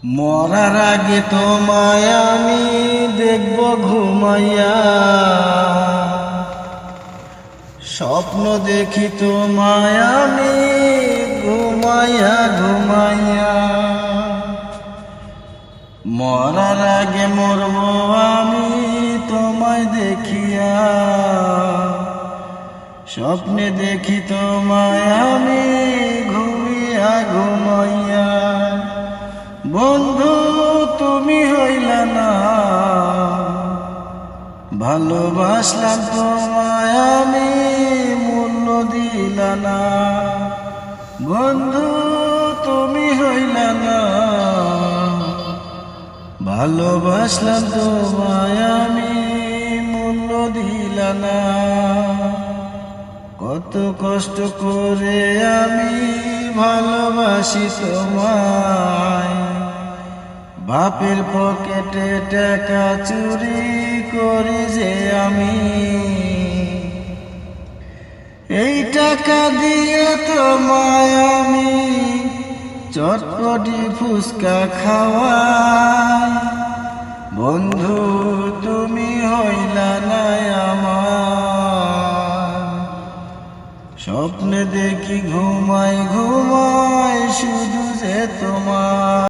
মরার আগে তোমায় আমি দেখব ঘুমাইয়া, স্বপ্ন দেখি তোমায় আমি ঘুমাইয়া ঘুমাইয়া। মরার আগে মরব আমি তোমায় দেখিয়া, স্বপ্নে দেখি তোমায় আমি ঘুমিয়া ঘুমাইয়া। বন্ধু তুমি হইলা না, ভালোবাসলাম তোমায় আমি মূল্য দিলা না। বন্ধু তুমি হইলা না, ভালোবাসলাম তোমায় আমি মূল্য দিলা না। কত কষ্ট করে আমি ভালোবাসি তোমায়, বাপের পকেটে টাকা চুরি করি যে আমি। এই টাকা দিয়ে তোমায় আমি চটপটি ফুচকা খাওয়াই। বন্ধু তুমি হইলা না আমার, স্বপ্নে দেখি ঘুমাই ঘুমাই শুধু যে তোমার।